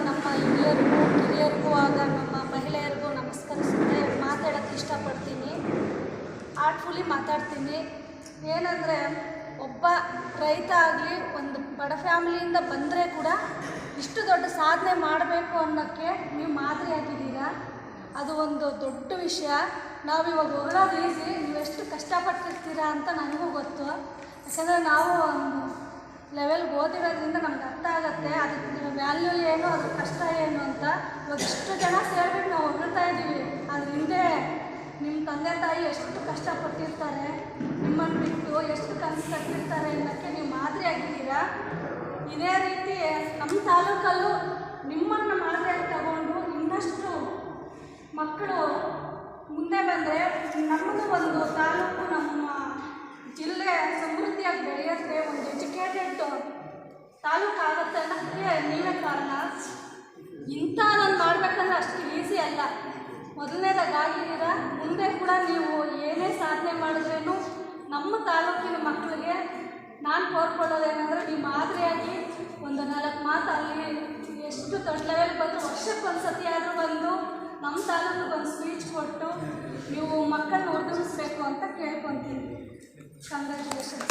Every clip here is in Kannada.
ನಮ್ಮ ಹಿರಿಯರಿಗೂ ಕಿರಿಯರಿಗೂ ಆಗ ನಮ್ಮ ಮಹಿಳೆಯರಿಗೂ ನಮಸ್ಕರಿಸುತ್ತೆ ಮಾತಾಡೋಕ್ಕೆ ಇಷ್ಟಪಡ್ತೀನಿ. ಆರ್ಟ್ಫುಲಿ ಮಾತಾಡ್ತೀನಿ. ಏನಂದರೆ, ಒಬ್ಬ ರೈತ ಆಗಲಿ ಒಂದು ಬಡ ಫ್ಯಾಮಿಲಿಯಿಂದ ಬಂದರೆ ಕೂಡ ಇಷ್ಟು ದೊಡ್ಡ ಸಾಧನೆ ಮಾಡಬೇಕು ಅನ್ನೋಕ್ಕೆ ನೀವು ಮಾದರಿಯಾಗಿದ್ದೀರಾ. ಅದು ಒಂದು ದೊಡ್ಡ ವಿಷಯ. ನಾವಿವಾಗ ಹೊಗಳೋದು ಈಸಿ, ನೀವೆಷ್ಟು ಕಷ್ಟಪಟ್ಟಿರ್ತೀರಾ ಅಂತ ನನಗೂ ಗೊತ್ತು. ಯಾಕಂದರೆ ನಾವು ಒಂದು ಲೆವೆಲ್ಗೆ ಓದಿರೋದ್ರಿಂದ ನಮ್ಗೆ ಅರ್ಥ ಆಗುತ್ತೆ ಅದಕ್ಕೆ ವ್ಯಾಲ್ಯೂ ಏನು, ಅದ್ರ ಕಷ್ಟ ಏನು ಅಂತ. ಇವಾಗ ಇಷ್ಟು ಜನ ಸೇರಿಬಿಟ್ಟು ನಾವು ಹೊಗಳ್ತಾ ಇದ್ದೀವಿ, ಅದ್ರ ಹಿಂದೆ ನಿಮ್ಮ ತಂದೆ ತಾಯಿ ಎಷ್ಟು ಕಷ್ಟಪಟ್ಟಿರ್ತಾರೆ, ನಿಮ್ಮನ್ನು ಬಿಟ್ಟು ಎಷ್ಟು ಕನಸು ಕಟ್ಟಿರ್ತಾರೆ ಅನ್ನೋಕ್ಕೆ ನೀವು ಮಾದರಿಯಾಗಿದ್ದೀರಾ. ಇದೇ ರೀತಿ ನಮ್ಮ ತಾಲೂಕಲ್ಲೂ ನಿಮ್ಮನ್ನು ಮಾದರಿಯಾಗಿ ತಗೊಂಡು ಇನ್ನಷ್ಟು ಮಕ್ಕಳು ಮುಂದೆ ಬಂದರೆ ನಮ್ಮದು ಒಂದು ತಾಲೂಕು, ನಮ್ಮ ಜಿಲ್ಲೆ ಸಮೃದ್ಧಿಯಾಗಿ ಬೆಳೆಯೋಕ್ಕೆ ಒಂದು ಎಜುಕೇಟೆಡ್ ತಾಲೂಕು ಆಗುತ್ತೆ ಅನ್ನೋಕ್ಕೆ ನೀವೇ ಕಾರಣ. ಇಂಥ ನಾನು ಮಾಡಬೇಕಂದ್ರೆ ಅಷ್ಟು ಈಸಿ ಅಲ್ಲ. ಮೊದಲನೇದಾಗಿ ಆಗಿದ್ದೀರ, ಮುಂದೆ ಕೂಡ ನೀವು ಏನೇ ಸಾಧನೆ ಮಾಡಿದ್ರೂ ನಮ್ಮ ತಾಲೂಕಿನ ಮಕ್ಕಳಿಗೆ ನಾನು ಕೋರ್ಕೊಳ್ಳೋದೇನೆಂದರೆ, ನೀವು ಮಾದರಿಯಾಗಿ ಒಂದು 4 ಮಾತು ಅಲ್ಲಿ ಎಷ್ಟು ದೊಡ್ಡ ಲೆವೆಲ್ ಬಂದು ವರ್ಷಕ್ಕೊಂದು ಸತಿ ಆದರೂ ಬಂದು ನಮ್ಮ ತಾಲೂಕಿಗೆ ಒಂದು ಸ್ಪೀಚ್ ಕೊಟ್ಟು ನೀವು ಮಕ್ಕಳನ್ನ ಉಳಿಸ್ಬೇಕು ಅಂತ ಕೇಳ್ಕೊತೀನಿ. ಕಂಗ್ರ್ಯಾಚುಲೇಷನ್ಸ್.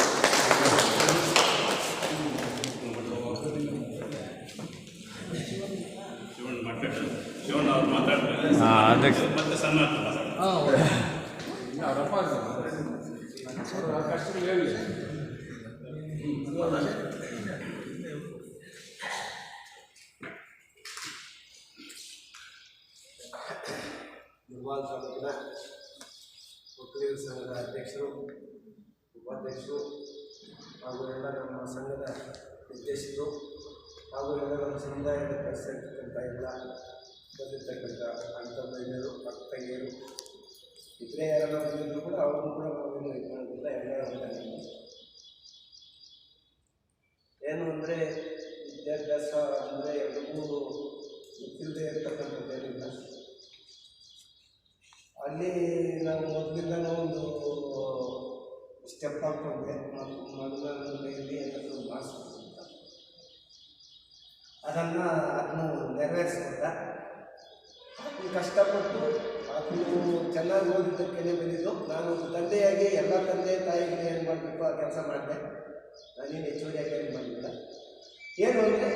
ಮತ್ತೆ ಸನ್ಮಾನ ಮುಲ್ಬಾಲ್ ತಾಲೂಕಿನ ವಕೀಲರ ಸಂಘದ ಅಧ್ಯಕ್ಷರು, ಉಪಾಧ್ಯಕ್ಷರು ಹಾಗೂ ಎಲ್ಲ ನಮ್ಮ ಸಂಘದ ನಿರ್ದೇಶಕರು ಹಾಗೂ ಎಲ್ಲ ನಮ್ಮ ಸಮುದಾಯದ ಪ್ರೆಸಿಡೆಂಟ್ ಎಲ್ಲ ಬಂದಿರ್ತಕ್ಕಂಥ ಅಣ್ಣ ತಮ್ಮಂದಿರು, ಅಕ್ಕ ತಂಗಿಯರು, ಇತರೆ ಯಾರೆಲ್ಲ ಬಂದಿದ್ರು ಕೂಡ ಅವ್ರನ್ನೂ ಕೂಡ ನಾವೇನು ಇದು ಮಾಡೋದಿಲ್ಲ. ಎಲ್ಲ ಏನು ಅಂದರೆ, ವಿದ್ಯಾಭ್ಯಾಸ ಅಂದರೆ ಎಲ್ಲರಿಗೂ ಗೊತ್ತಿಲ್ಲದೆ ಇರ್ತಕ್ಕಂಥದ್ದೇನಿಲ್ಲ. ಅಲ್ಲಿ ನಾವು ಮೊದಲಿಂದನೂ ಒಂದು ಸ್ಟೆಪ್ ಹಾಕ್ಕೊಂಡೆ, ಮದುವೆಯಲ್ಲಿ ಏನಾದರೂ ಮಾಡಿಸ್ಬೇಕು ಅಂತ. ಅದನ್ನು ನೆರವೇರಿಸ್ಕೊಂಡ. ಕಷ್ಟಪಟ್ಟು ಅದನ್ನು ಚೆನ್ನಾಗಿ ಓದಿದ್ದಕ್ಕೇ ಬಂದಿದ್ದು. ನಾನು ತಂದೆಯಾಗಿ ಎಲ್ಲ ತಂದೆ ತಾಯಿಗೆ ಏನು ಮಾಡಬೇಕು ಆ ಕೆಲಸ ಮಾಡಿದೆ. ನಾನೇನು ಹೆಚ್ಚುವರಿಯಾಗಿ ಏನು ಮಾಡಲಿಲ್ಲ. ಏನು ಅಂದರೆ,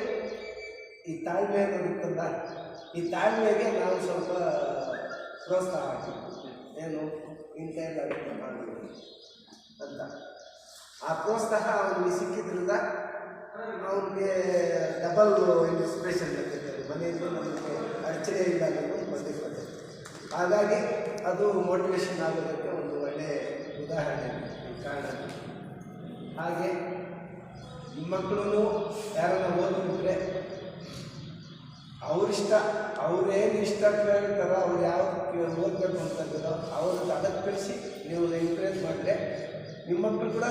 ಈ ತಾಳ್ಮೆ ಅನ್ನೋದಿತ್ತಲ್ಲ, ಈ ತಾಳ್ಮೆಗೆ ನಾವು ಸ್ವಲ್ಪ ಪ್ರೋತ್ಸಾಹ ಹಾಕಿ ಏನು ಇಂಥ ಎಲ್ಲ ಮಾಡಬೇಕು ಅಂತ. ಆ ಪ್ರೋತ್ಸಾಹ ಅವನಿಗೆ ಸಿಕ್ಕಿದ್ರಿಂದ ಅವನಿಗೆ ಡಬಲ್ ಇನ್ಸ್ಪಿರೇಷನ್ ಆಗ್ತೈತೆ. ಮನೆಯಲ್ಲಿ ನಮಗೆ ಅಡಚಣೆ ಇಲ್ಲ ಅನ್ನೋದು ಬಂದಿರ್ತದೆ. ಹಾಗಾಗಿ ಅದು ಮೋಟಿವೇಶನ್ ಆಗೋದಕ್ಕೆ ಒಂದು ಒಳ್ಳೆಯ ಉದಾಹರಣೆ ಕಾರಣ. ಹಾಗೆ ನಿಮ್ಮ ಮಕ್ಕಳು ಯಾರನ್ನ ಓದಿಬಿಟ್ರೆ ಅವರಿಷ್ಟ, ಅವ್ರೇನು ಇಷ್ಟ ಕೇಳ್ತಾರೋ, ಅವ್ರು ಯಾವ್ದು ಓದಬೇಕು ಅಂತಂದಿರೋ ಅವ್ರಿಗೆ ಅದಕ್ಕೆ ಕಳಿಸಿ ನೀವು ಎಂಕರೇಜ್ ಮಾಡಿದ್ರೆ ನಿಮ್ಮ ಮಕ್ಕಳು ಕೂಡ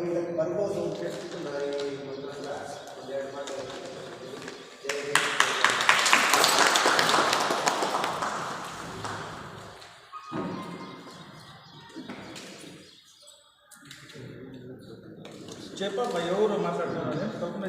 ಇದಕ್ಕೆ ಬರ್ಬೋದು ಅಂತ ಹೇಳ್ಬಿಟ್ಟು ನಾನು ಈ ಮೊದಲೆಲ್ಲ ಒಂದೆರಡು ಮಾತು చెప్ప ఎవరు మాట్లాడుతున్నారు తప్పకుండా